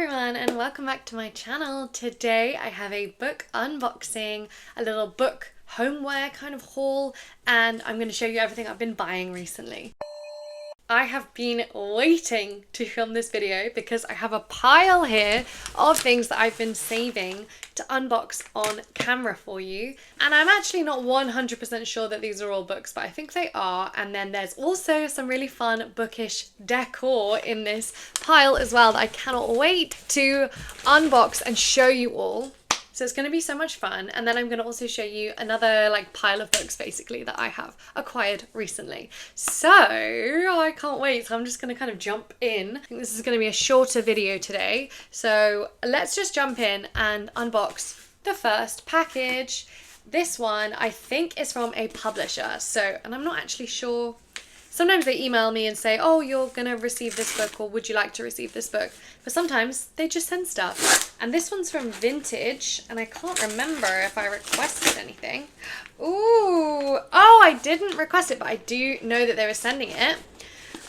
everyone and welcome back to my channel. Today I have a book unboxing, a little book homeware kind of haul, and I'm going to show you everything I've been buying recently. I have been waiting to film this video because I have a pile here of things that I've been saving to unbox on camera for you. And I'm actually not 100% sure that these are all books, but I think they are. And then there's also some really fun bookish decor in this pile as well that I cannot wait to unbox and show you all. So it's going to be so much fun. And then I'm going to also show you another pile of books basically that I have acquired recently. So I can't wait. So I'm just going to kind of jump in. I think this is going to be a shorter video today. So let's just jump in and unbox the first package. This one I think is from a publisher. And I'm not actually sure. Sometimes they email me and say, oh, you're going to receive this book, or would you like to receive this book? But sometimes they just send stuff. And this one's from Vintage, and I can't remember if I requested anything. Ooh, oh, I didn't request it, but I do know that they were sending it.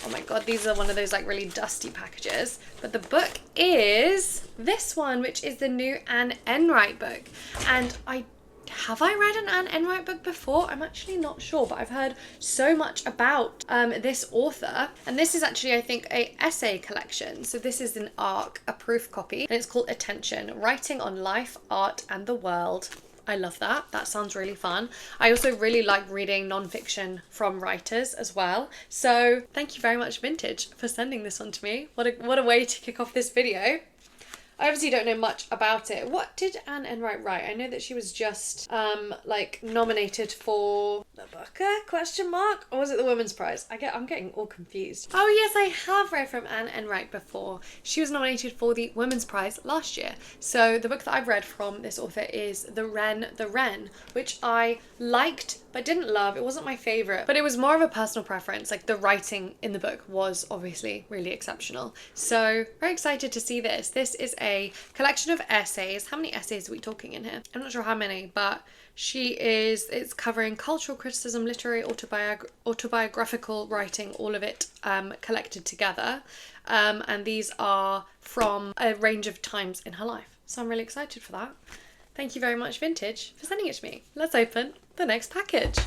Oh my god, these are one of those really dusty packages. But the book is this one, which is the new Anne Enright book. And have I read an Anne Enright book before? I'm actually not sure, but I've heard so much about this author. And this is actually, I think, a essay collection. So this is an ARC, a proof copy, and it's called Attention, Writing on Life, Art and the World. I love that. That sounds really fun. I also really like reading non-fiction from writers as well. So thank you very much, Vintage, for sending this one to me. What a way to kick off this video. I obviously don't know much about it. What did Anne Enright write? I know that she was just nominated for the Booker ? Or was it the Women's Prize? I'm getting all confused. Oh yes, I have read from Anne Enright before. She was nominated for the Women's Prize last year. So the book that I've read from this author is The Wren, which I liked but didn't love. It wasn't my favourite, but it was more of a personal preference. The writing in the book was obviously really exceptional. So very excited to see this. This is a collection of essays. How many essays are we talking in here? I'm not sure how many, but it's covering cultural criticism, literary, autobiographical writing, all of it collected together. And these are from a range of times in her life. So I'm really excited for that. Thank you very much, Vintage, for sending it to me. Let's open the next package.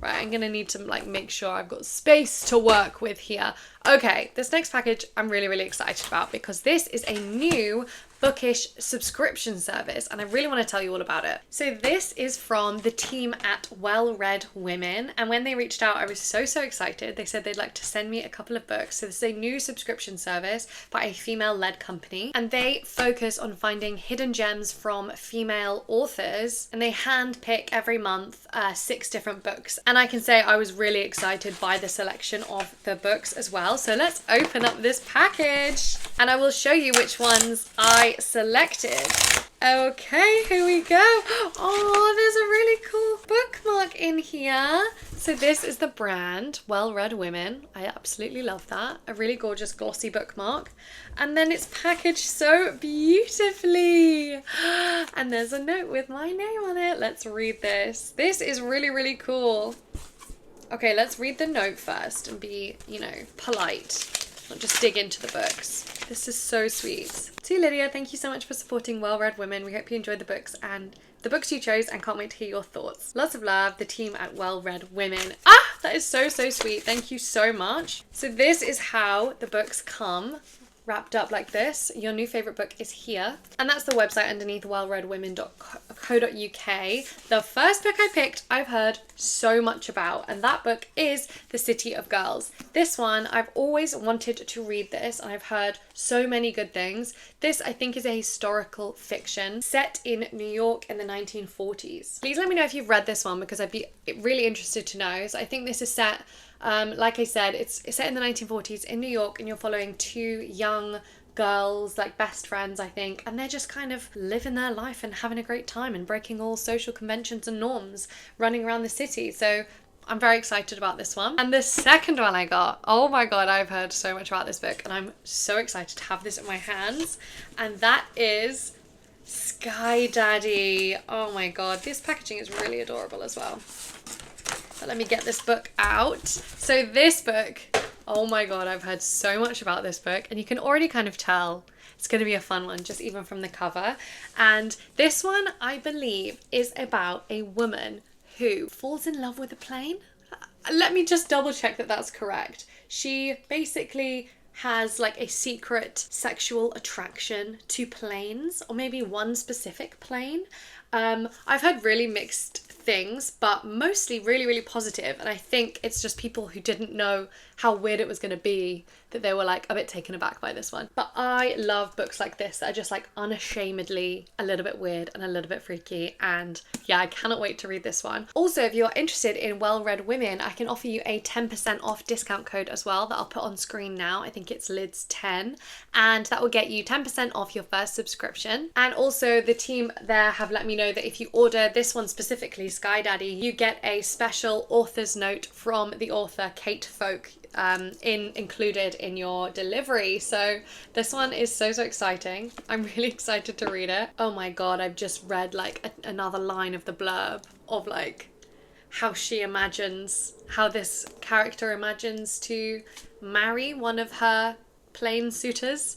Right, I'm gonna need to make sure I've got space to work with here. Okay, this next package I'm really, really excited about because this is a new Bookish subscription service and I really want to tell you all about it. So this is from the team at Well Read Women, and when they reached out I was so excited. They said they'd like to send me a couple of books. So this is a new subscription service by a female-led company, and they focus on finding hidden gems from female authors, and they hand-pick every month 6 different books. And I can say I was really excited by the selection of the books as well. So let's open up this package and I will show you which ones I selected. Okay, here we go. Oh, there's a really cool bookmark in here. So this is the brand Well Read Women. I absolutely love that. A really gorgeous glossy bookmark. And then it's packaged so beautifully. And there's a note with my name on it. Let's read this. This is really, really cool. Okay, let's read the note first and be, polite. Not just dig into the books. This is so sweet. To Lydia, thank you so much for supporting Well Read Women. We hope you enjoyed the books you chose and can't wait to hear your thoughts. Lots of love, the team at Well Read Women. Ah, that is so sweet. Thank you so much. So this is how the books come, wrapped up like this. Your new favorite book is here, and that's the website underneath wellreadwomen.co.uk. The first book I picked I've heard so much about, and that book is The City of Girls. This one, I've always wanted to read this and I've heard so many good things. This I think is a historical fiction set in New York in the 1940s. Please let me know if you've read this one because I'd be really interested to know. So I think this is set like I said, it's set in the 1940s in New York, and you're following 2 young girls, best friends, I think, and they're just kind of living their life and having a great time and breaking all social conventions and norms, running around the city. So I'm very excited about this one. And the second one I got, oh my god, I've heard so much about this book and I'm so excited to have this in my hands, and that is Sky Daddy. Oh my god, this packaging is really adorable as well. But let me get this book out. So this book, oh my god, I've heard so much about this book, and you can already kind of tell It's going to be a fun one, just even from the cover. And this one, I believe, is about a woman who falls in love with a plane. Let me just double check that that's correct. She basically has like a secret sexual attraction to planes, or maybe one specific plane. I've heard really mixed things, but mostly really, really positive. And I think it's just people who didn't know how weird it was going to be that they were like a bit taken aback by this one. But I love books like this that are just like unashamedly a little bit weird and a little bit freaky. And yeah, I cannot wait to read this one. Also, if you're interested in well-read women, I can offer you a 10% off discount code as well that I'll put on screen now. I think it's Lids10, and that will get you 10% off your first subscription. And also the team there have let me know that if you order this one specifically, Sky Daddy, you get a special author's note from the author Kate Folk included in your delivery. So this one is so exciting. I'm really excited to read it. Oh my god, I've just read like another line of the blurb of like how this character imagines to marry one of her plane suitors.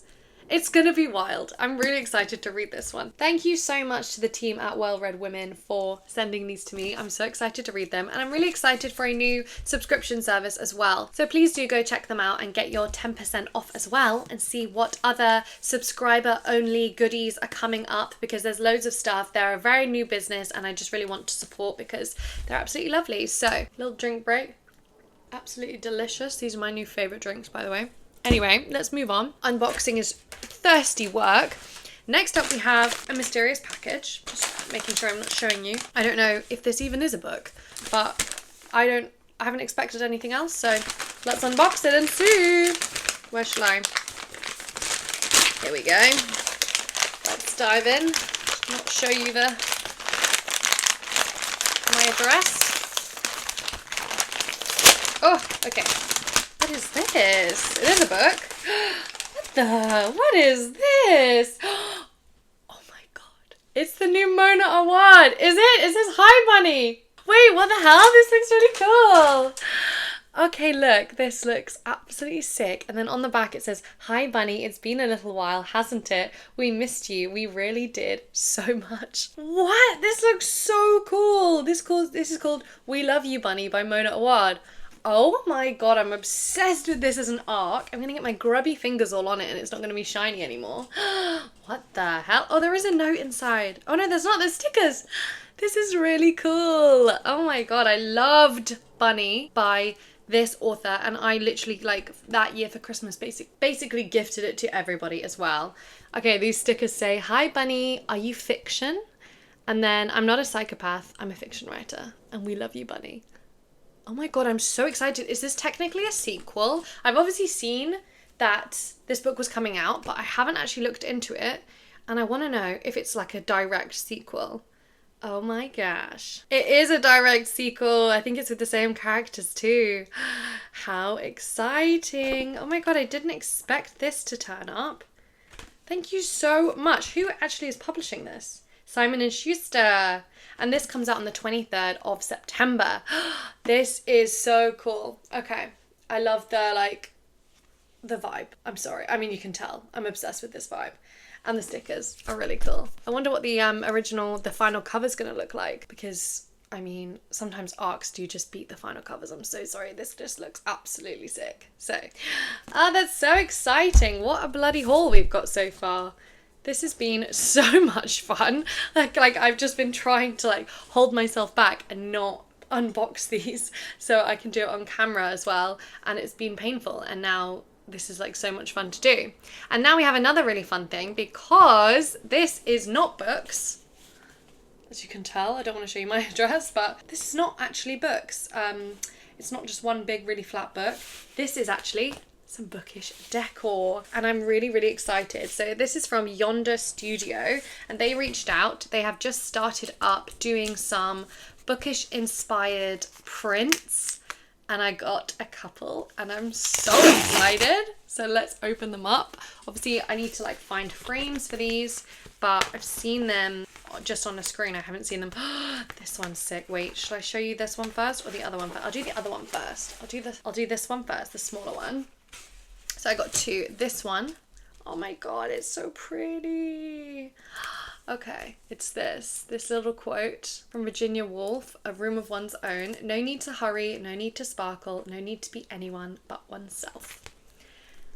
It's gonna be wild. I'm really excited to read this one. Thank you so much to the team at Well Read Women for sending these to me. I'm so excited to read them, and I'm really excited for a new subscription service as well. So please do go check them out and get your 10% off as well, and see what other subscriber only goodies are coming up, because there's loads of stuff. They're a very new business and I just really want to support because they're absolutely lovely. So, little drink break. Absolutely delicious. These are my new favorite drinks, by the way. Anyway, let's move on. Unboxing is thirsty work. Next up we have a mysterious package. Just making sure I'm not showing you. I don't know if this even is a book, but I haven't expected anything else, so let's unbox it and see. Where shall I? Here we go. Let's dive in. Not show you my address. Oh, okay. What is this? It is a book. What is this? Oh my god. It's the new Mona Award. Is it? It says Hi Bunny. Wait, what the hell? This looks really cool. Okay, look. This looks absolutely sick. And then on the back it says, Hi Bunny, it's been a little while, hasn't it? We missed you. We really did so much. What? This looks so cool. This is called We Love You Bunny by Mona Award. Oh my god, I'm obsessed with this as an arc. I'm gonna get my grubby fingers all on it and it's not gonna be shiny anymore. What the hell? Oh, there is a note inside. Oh no, there's not. There's stickers. This is really cool. Oh my god, I loved Bunny by this author, and I literally, like, that year for Christmas basically gifted it to everybody as well. Okay, these stickers say, Hi Bunny, are you fiction? And then, I'm not a psychopath, I'm a fiction writer, and we love you, Bunny. Oh my god, I'm so excited. Is this technically a sequel? I've obviously seen that this book was coming out, but I haven't actually looked into it, and I want to know if it's like a direct sequel. Oh my gosh. It is a direct sequel. I think it's with the same characters too. How exciting. Oh my god, I didn't expect this to turn up. Thank you so much. Who actually is publishing this? Simon & Schuster. And this comes out on the 23rd of September. This is so cool. Okay. I love the vibe. I'm sorry. I mean, you can tell. I'm obsessed with this vibe. And the stickers are really cool. I wonder what the final cover's gonna look like, because, I mean, sometimes arcs do just beat the final covers. I'm so sorry. This just looks absolutely sick. So, that's so exciting. What a bloody haul we've got so far. This has been so much fun. Like I've just been trying to hold myself back and not unbox these so I can do it on camera as well, and it's been painful, and now this is so much fun to do. And now we have another really fun thing, because this is not books. As you can tell, I don't want to show you my address, but this is not actually books. It's not just one big really flat book. This is actually some bookish decor, and I'm really, really excited. So this is from Yonder Studio, and they reached out. They have just started up doing some bookish inspired prints, and I got a couple and I'm so excited. So let's open them up. Obviously I need to find frames for these, but I've seen them just on the screen. I haven't seen them. This one's sick. Wait, should I show you this one first or the other one first? I'll do the other one first. I'll do this one first, the smaller one. So I got two. This one. Oh my god, it's so pretty. Okay, it's this little quote from Virginia Woolf, A Room of One's Own. No need to hurry, no need to sparkle, no need to be anyone but oneself.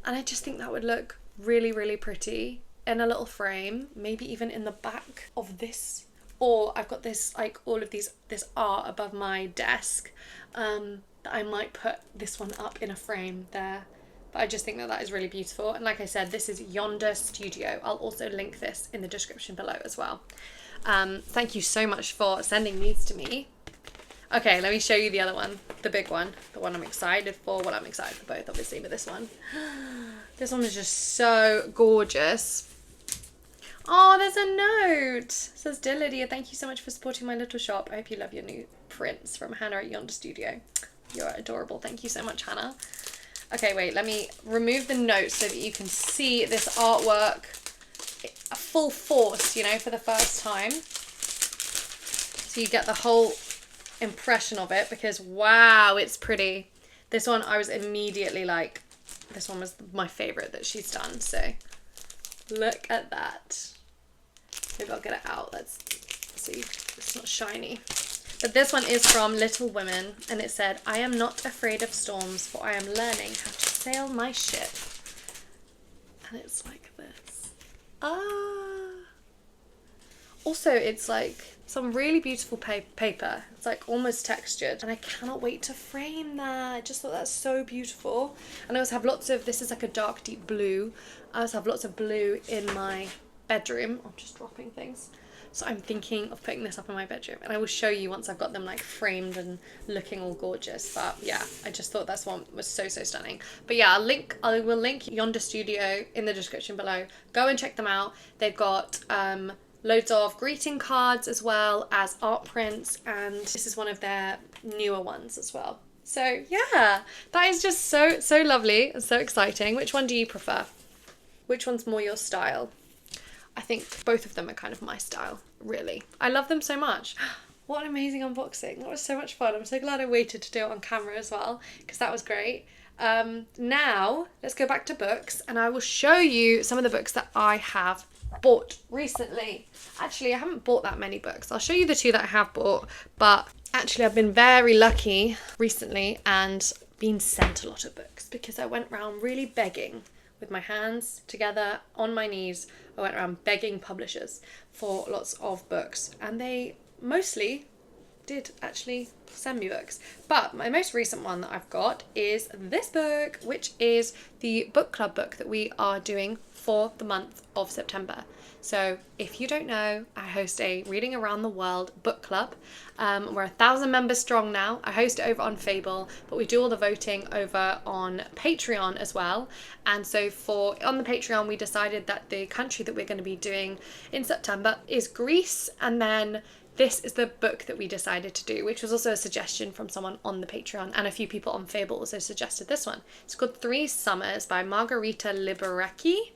And I just think that would look really, really pretty in a little frame, maybe even in the back of this. Or I've got this, like, all of this art above my desk, that I might put this one up in a frame there. But I just think that is really beautiful. And like I said, this is Yonder Studio. I'll also link this in the description below as well. Thank you so much for sending these to me. Okay, let me show you the other one, the big one, the one I'm excited for. Well, I'm excited for both, obviously, but this one. This one is just so gorgeous. Oh, there's a note. It says, Dear Lydia, thank you so much for supporting my little shop. I hope you love your new prints, from Hannah at Yonder Studio. You're adorable. Thank you so much, Hannah. Okay, wait, let me remove the notes so that you can see this artwork a full force, you know, for the first time. So you get the whole impression of it, because wow, it's pretty. This one I was immediately like, this one was my favorite that she's done. So look at that. Maybe I'll get it out. Let's see. It's not shiny. But this one is from Little Women, and it said, I am not afraid of storms, for I am learning how to sail my ship. And it's like this. Also, it's like some really beautiful paper. It's like almost textured, and I cannot wait to frame that. I just thought that's so beautiful. And I also have lots of, this is like a dark deep blue. I also have lots of blue in my bedroom. I'm just dropping things. So I'm thinking of putting this up in my bedroom, and I will show you once I've got them like framed and looking all gorgeous. But yeah, I just thought this one was so stunning. But yeah, I will link Yonder Studio in the description below. Go and check them out. They've got loads of greeting cards as well as art prints, and this is one of their newer ones as well. So yeah, that is just so lovely and so exciting. Which one do you prefer? Which one's more your style? I think both of them are kind of my style, really. I love them so much. What an amazing unboxing. That was so much fun. I'm so glad I waited to do it on camera as well, because that was great. Now, let's go back to books, and I will show you some of the books that I have bought recently. Actually, I haven't bought that many books. I'll show you the two that I have bought, but actually I've been very lucky recently and been sent a lot of books, because I went around really begging with my hands together on my knees. I went around begging publishers for lots of books, and they mostly did actually send me books. But my most recent one that I've got is this book, which is the book club book that we are doing for the month of September. So if you don't know, I host a Reading Around the World book club. We're 1,000 members strong now. I host it over on Fable, but we do all the voting over on Patreon as well. And so on the Patreon, we decided that the country that we're going to be doing in September is Greece. And then this is the book that we decided to do, which was also a suggestion from someone on the Patreon, and a few people on Fable also suggested this one. It's called 3 Summers by Margarita Liberecki,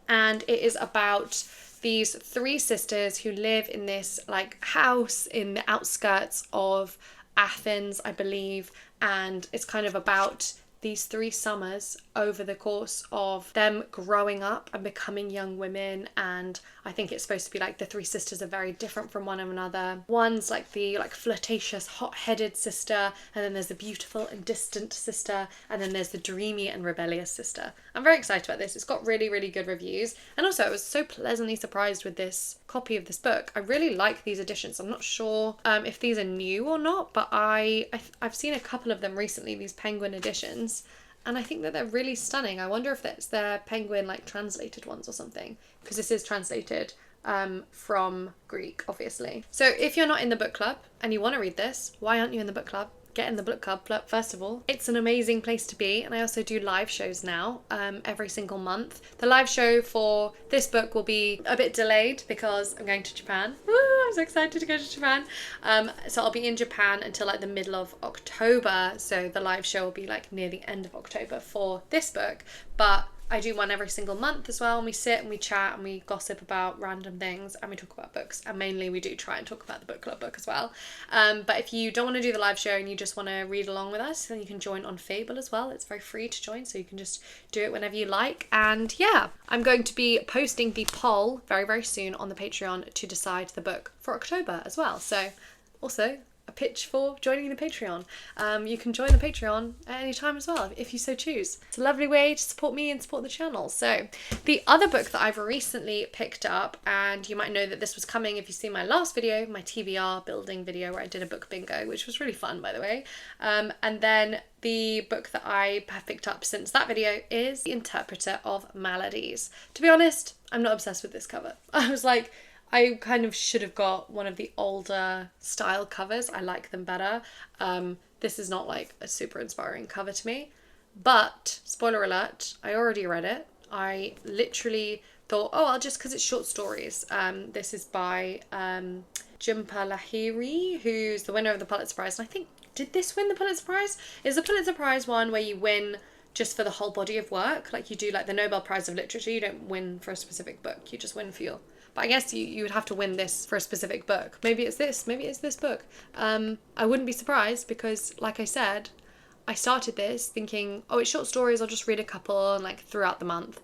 and it is about these 3 sisters who live in this like house in the outskirts of Athens, I believe, and it's kind of about these 3 summers over the course of them growing up and becoming young women. And I think it's supposed to be like the 3 sisters are very different from one another. One's like the flirtatious, hot-headed sister, and then there's the beautiful and distant sister, and then there's the dreamy and rebellious sister. I'm very excited about this. It's got really, really good reviews, and also I was so pleasantly surprised with this copy of this book. I really like these editions. I'm not sure if these are new or not, but I've seen a couple of them recently, these Penguin editions, and I think that they're really stunning. I wonder if that's their Penguin like translated ones or something, because this is translated from Greek, obviously. So if you're not in the book club and you want to read this, why aren't you in the book club? Get in the book club, first of all. It's an amazing place to be, and I also do live shows now every single month. The live show for this book will be a bit delayed because I'm going to Japan. Woo, I'm so excited to go to Japan. So I'll be in Japan until like the middle of October, so the live show will be like near the end of October for this book. But I do one every single month as well, and we sit and we chat and we gossip about random things and we talk about books, and mainly we do try and talk about the book club book as well. But if you don't want to do the live show and you just want to read along with us, then you can join on Fable as well. It's very free to join, so you can just do it whenever you like. And yeah, I'm going to be posting the poll very, very soon on the Patreon to decide the book for October as well. So also a pitch for joining the Patreon. You can join the Patreon at any time as well if you so choose. It's a lovely way to support me and support the channel. So the other book that I've recently picked up, and you might know that this was coming if you see my last video, my TBR building video where I did a book bingo, which was really fun, by the way. And then the book that I have picked up since that video is The Interpreter of Maladies. To be honest, I'm not obsessed with this cover. I was like, I kind of should have got one of the older style covers. I like them better. This is not like a super inspiring cover to me. But, spoiler alert, I already read it. I literally thought, oh, I'll just, because it's short stories. This is by Jhumpa Lahiri, who's the winner of the Pulitzer Prize. And I think, did this win the Pulitzer Prize? Is the Pulitzer Prize one where you win just for the whole body of work? Like you do like the Nobel Prize of Literature. You don't win for a specific book. You just win for your... But I guess you would have to win this for a specific book. Maybe it's this book. I wouldn't be surprised because, like I said, I started this thinking, oh, it's short stories, I'll just read a couple and like throughout the month.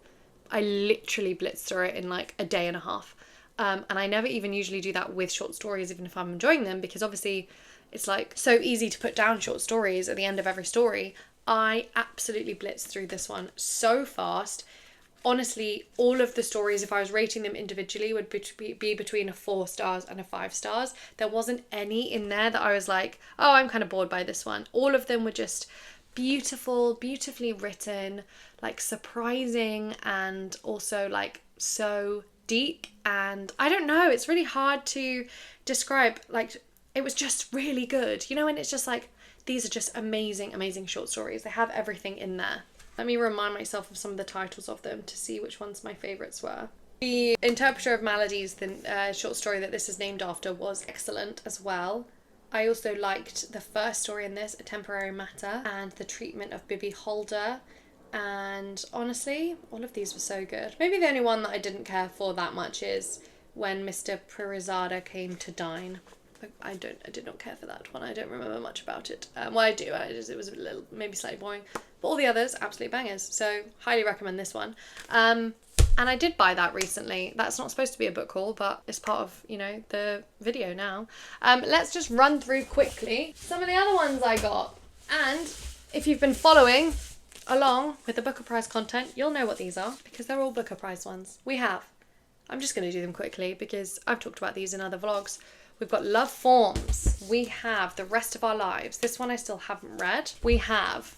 I literally blitzed through it in like a day and a half. And I never even usually do that with short stories, even if I'm enjoying them, because obviously it's like so easy to put down short stories at the end of every story. I absolutely blitzed through this one so fast. Honestly, all of the stories, if I was rating them individually, would be between a 4 stars and a 5 stars. There wasn't any in there that I was like, oh, I'm kind of bored by this one. All of them were just beautiful, beautifully written, like surprising, and also like so deep. And I don't know, it's really hard to describe. Like, it was just really good, you know, and it's just like, these are just amazing, amazing short stories. They have everything in there. Let me remind myself of some of the titles of them to see which ones my favourites were. The Interpreter of Maladies, the short story that this is named after, was excellent as well. I also liked the first story in this, A Temporary Matter, and The Treatment of Bibi Holder. And honestly, all of these were so good. Maybe the only one that I didn't care for that much is When Mr. Pirizada Came to Dine. I did not care for that one. I don't remember much about it. Well, I do. It was a little, maybe slightly boring. But all the others, absolute bangers. So, highly recommend this one. And I did buy that recently. That's not supposed to be a book haul, but it's part of, you know, the video now. Let's just run through quickly some of the other ones I got. And if you've been following along with the Booker Prize content, you'll know what these are, because they're all Booker Prize ones. We have, I'm just going to do them quickly because I've talked about these in other vlogs. We've got Love Forms. We have The Rest of Our Lives. This one I still haven't read. We have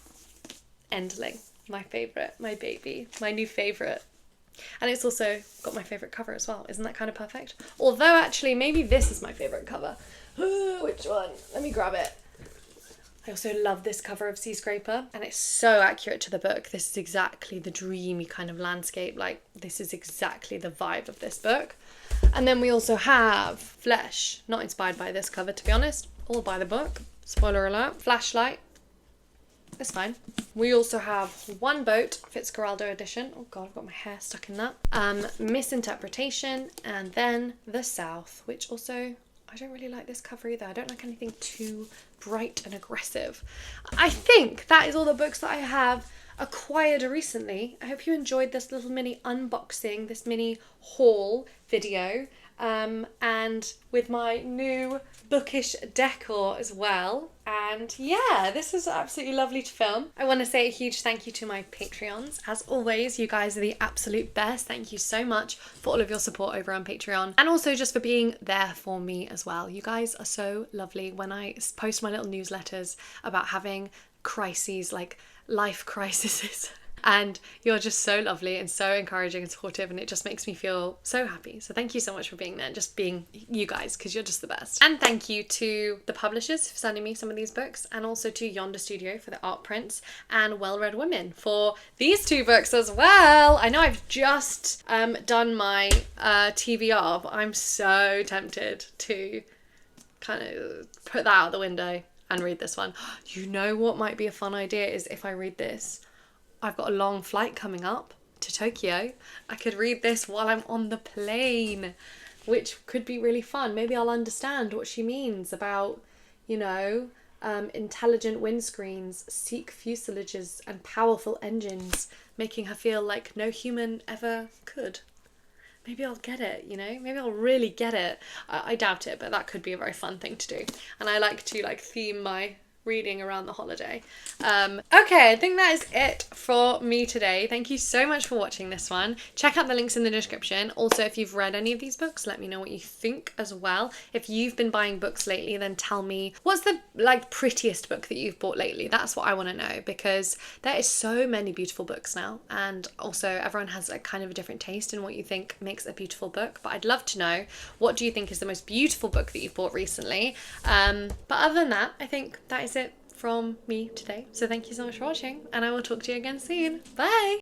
Endling, my favourite, my baby, my new favourite. And it's also got my favourite cover as well. Isn't that kind of perfect? Although actually maybe this is my favourite cover. Which one? Let me grab it. I also love this cover of Sea Scraper, and it's so accurate to the book. This is exactly the dreamy kind of landscape. Like, this is exactly the vibe of this book. And then we also have Flesh, not inspired by this cover, to be honest, all by the book. Spoiler alert. Flashlight. It's fine. We also have One Boat, Fitzcarraldo edition. Oh god, I've got my hair stuck in that. Misinterpretation, and then The South, which also, I don't really like this cover either. I don't like anything too bright and aggressive. I think that is all the books that I have acquired recently. I hope you enjoyed this little mini unboxing, this mini haul video, and with my new Bookish decor as well. And yeah, this was absolutely lovely to film. I want to say a huge thank you to my Patreons. As always, you guys are the absolute best. Thank you so much for all of your support over on Patreon, and also just for being there for me as well. You guys are so lovely. When I post my little newsletters about having crises, like life crises, and you're just so lovely and so encouraging and supportive, and it just makes me feel so happy. So thank you so much for being there and just being you guys, because you're just the best. And thank you to the publishers for sending me some of these books, and also to Yonder Studio for the art prints, and Well Read Women for these 2 books as well. I know I've just done my TBR, but I'm so tempted to kind of put that out the window and read this one. You know what might be a fun idea is if I read this, I've got a long flight coming up to Tokyo, I could read this while I'm on the plane, which could be really fun. Maybe I'll understand what she means about, you know, intelligent windscreens, sleek fuselages, and powerful engines, making her feel like no human ever could. Maybe I'll get it, you know? Maybe I'll really get it. I doubt it, but that could be a very fun thing to do. And I like to theme my reading around the holiday. Okay, I think that is it for me today. Thank you so much for watching this one. Check out the links in the description. Also, if you've read any of these books, let me know what you think as well. If you've been buying books lately, then tell me what's the prettiest book that you've bought lately. That's what I want to know, because there is so many beautiful books now, and also everyone has a kind of a different taste in what you think makes a beautiful book. But I'd love to know, what do you think is the most beautiful book that you've bought recently? But other than that, I think that is it from me today. So thank you so much for watching, and I will talk to you again soon. Bye!